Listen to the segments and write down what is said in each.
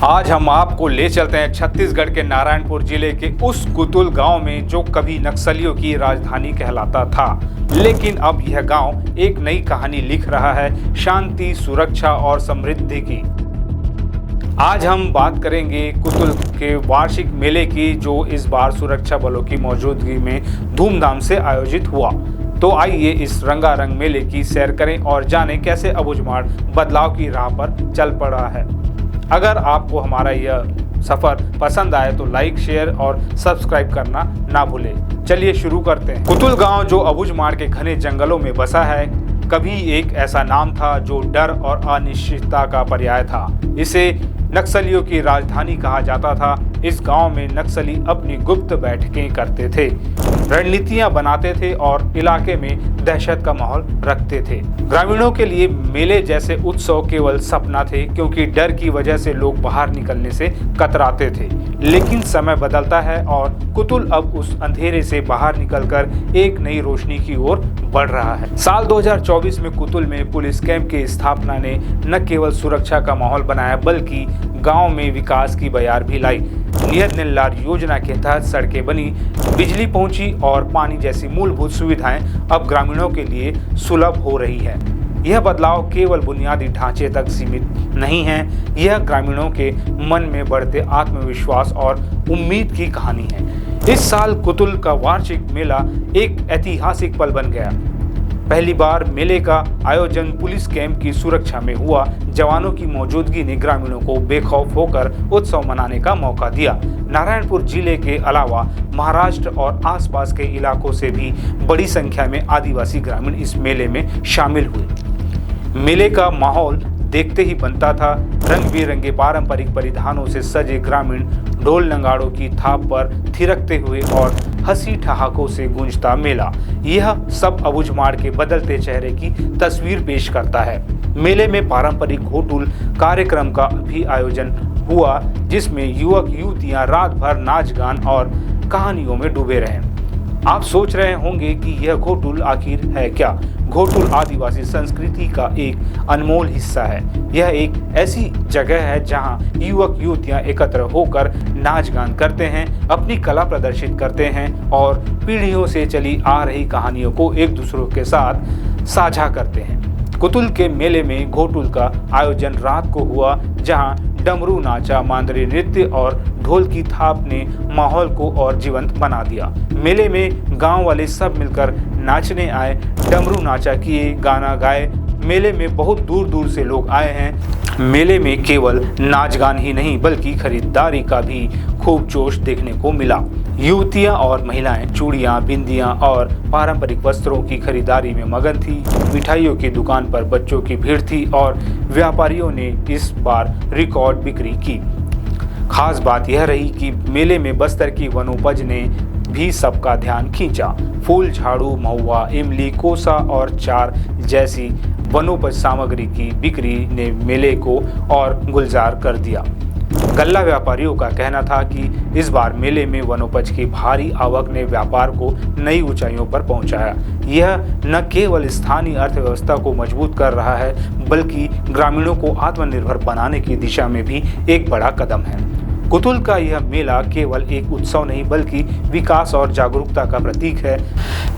आज हम आपको ले चलते हैं छत्तीसगढ़ के नारायणपुर जिले के उस कुतुल गांव में जो कभी नक्सलियों की राजधानी कहलाता था, लेकिन अब यह गांव एक नई कहानी लिख रहा है, शांति, सुरक्षा और समृद्धि की। आज हम बात करेंगे कुतुल के वार्षिक मेले की, जो इस बार सुरक्षा बलों की मौजूदगी में धूमधाम से आयोजित हुआ। तो आइए इस रंगारंग मेले की सैर करें और जानें कैसे अबूझमाड़ बदलाव की राह पर चल पड़ा है। अगर आपको हमारा यह सफर पसंद आए तो लाइक, शेयर और सब्सक्राइब करना ना भूलें। चलिए शुरू करते हैं। कुतुल गांव जो अबूझमाड़ के घने जंगलों में बसा है, कभी एक ऐसा नाम था जो डर और अनिश्चितता का पर्याय था। इसे नक्सलियों की राजधानी कहा जाता था। इस गांव में नक्सली अपनी गुप्त बैठकें करते थे, रणनीतियां बनाते थे और इलाके में दहशत का माहौल रखते थे। ग्रामीणों के लिए मेले जैसे उत्सव केवल सपना थे, क्योंकि डर की वजह से लोग बाहर निकलने से कतराते थे। लेकिन समय बदलता है और कुतुल अब उस अंधेरे से बाहर निकलकर एक नई रोशनी की ओर बढ़ रहा है। साल 2024 में कुतुल में पुलिस कैंप की स्थापना ने न केवल सुरक्षा का माहौल बनाया, बल्कि गांव में विकास की बयार भी लाई। नियत निर्लार योजना के तहत सड़कें बनी, बिजली पहुंची और पानी जैसी मूलभूत सुविधाएं अब ग्रामीणों के लिए सुलभ हो रही है। यह बदलाव केवल बुनियादी ढांचे तक सीमित नहीं है, यह ग्रामीणों के मन में बढ़ते आत्मविश्वास और उम्मीद की कहानी है। इस साल कुतुल का वार्षिक मेला एक ऐतिहासिक पल बन गया। पहली बार मेले का आयोजन पुलिस कैंप की सुरक्षा में हुआ। जवानों की मौजूदगी ने ग्रामीणों को बेखौफ होकर उत्सव मनाने का मौका दिया। नारायणपुर जिले के अलावा महाराष्ट्र और आसपास के इलाकों से भी बड़ी संख्या में आदिवासी ग्रामीण इस मेले में शामिल हुए। मेले का माहौल देखते ही बनता था। रंग बिरंगे पारंपरिक परिधानों से सजे ग्रामीण ढोल नगाड़ों की थाप पर थिरकते हुए और हंसी ठहाकों से गूंजता मेला, यह सब अबूझमाड़ के बदलते चेहरे की तस्वीर पेश करता है। मेले में पारंपरिक घोटुल कार्यक्रम का भी आयोजन हुआ, जिसमें युवक युवतियां रात भर नाच गान और कहानियों में डूबे रहे। आप सोच रहे होंगे कि यह घोटुल आखिर है क्या? घोटुल आदिवासी संस्कृति का एक अनमोल हिस्सा है। यह एक ऐसी जगह है जहां युवक युवतियां एकत्र होकर नाच गान करते हैं, अपनी कला प्रदर्शित करते हैं और पीढ़ियों से चली आ रही कहानियों को एक दूसरे के साथ साझा करते हैं। कुतुल के मेले में घोटुल का आयोजन रात को हुआ, जहां डमरू नाचा, मांदरी नृत्य और ढोल की थाप ने माहौल को और जीवंत बना दिया। मेले में गांव वाले सब मिलकर नाचने आए, डमरू नाचा किए, गाना गाए। मेले में बहुत दूर दूर से लोग आए हैं। मेले में केवल नाच गान ही नहीं, बल्कि खरीदारी का भी खूब जोश देखने को मिला। युवतियां और महिलाएं चूड़ियां, बिंदियां और पारंपरिक वस्त्रों की खरीदारी में मगन थी। मिठाइयों की दुकान पर बच्चों की भीड़ थी और व्यापारियों ने इस बार रिकॉर्ड बिक्री की। खास बात यह रही कि मेले में बस्तर की वनोपज ने भी सबका ध्यान खींचा। फूल, झाड़ू, महुआ, इमली, कोसा और चार जैसी वनोपज सामग्री की बिक्री ने मेले को और गुलजार कर दिया। गल्ला व्यापारियों का कहना था कि इस बार मेले में वनोपज की भारी आवक ने व्यापार को नई ऊंचाइयों पर पहुंचाया। यह न केवल स्थानीय अर्थव्यवस्था को मजबूत कर रहा है, बल्कि ग्रामीणों को आत्मनिर्भर बनाने की दिशा में भी एक बड़ा कदम है। कुतुल का यह मेला केवल एक उत्सव नहीं, बल्कि विकास और जागरूकता का प्रतीक है।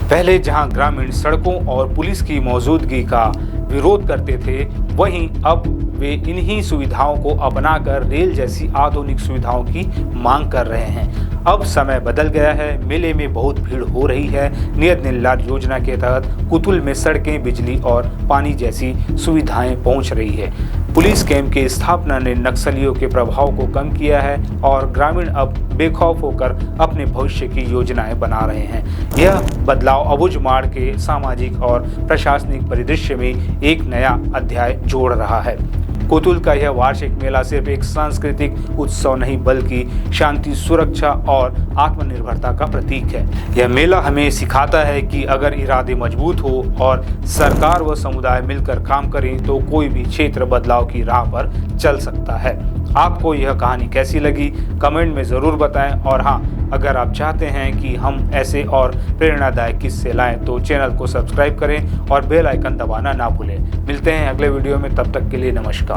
पहले जहां ग्रामीण सड़कों और पुलिस की मौजूदगी का विरोध करते थे, वहीं अब वे इन्हीं सुविधाओं को अपनाकर रेल जैसी आधुनिक सुविधाओं की मांग कर रहे हैं। अब समय बदल गया है, मेले में बहुत भीड़ हो रही है। नियत निर्लार योजना के तहत कुतुल में सड़कें, बिजली और पानी जैसी सुविधाएं पहुंच रही है। पुलिस कैंप की स्थापना ने नक्सलियों के प्रभाव को कम किया है और ग्रामीण अब बेखौफ होकर अपने भविष्य की योजनाएं बना रहे हैं। यह बदलाव अबूझमाड़ के सामाजिक और प्रशासनिक परिदृश्य में एक नया अध्याय जोड़ रहा है। कुतुल का यह वार्षिक मेला सिर्फ एक सांस्कृतिक उत्सव नहीं, बल्कि शांति, सुरक्षा और आत्मनिर्भरता का प्रतीक है। यह मेला हमें सिखाता है कि अगर इरादे मजबूत हो और सरकार व समुदाय मिलकर काम करें, तो कोई भी क्षेत्र बदलाव की राह पर चल सकता है। आपको यह कहानी कैसी लगी, कमेंट में ज़रूर बताएं। और हाँ, अगर आप चाहते हैं कि हम ऐसे और प्रेरणादायक किस्से लाएं, तो चैनल को सब्सक्राइब करें और बेल आइकन दबाना ना भूलें। मिलते हैं अगले वीडियो में, तब तक के लिए नमस्कार।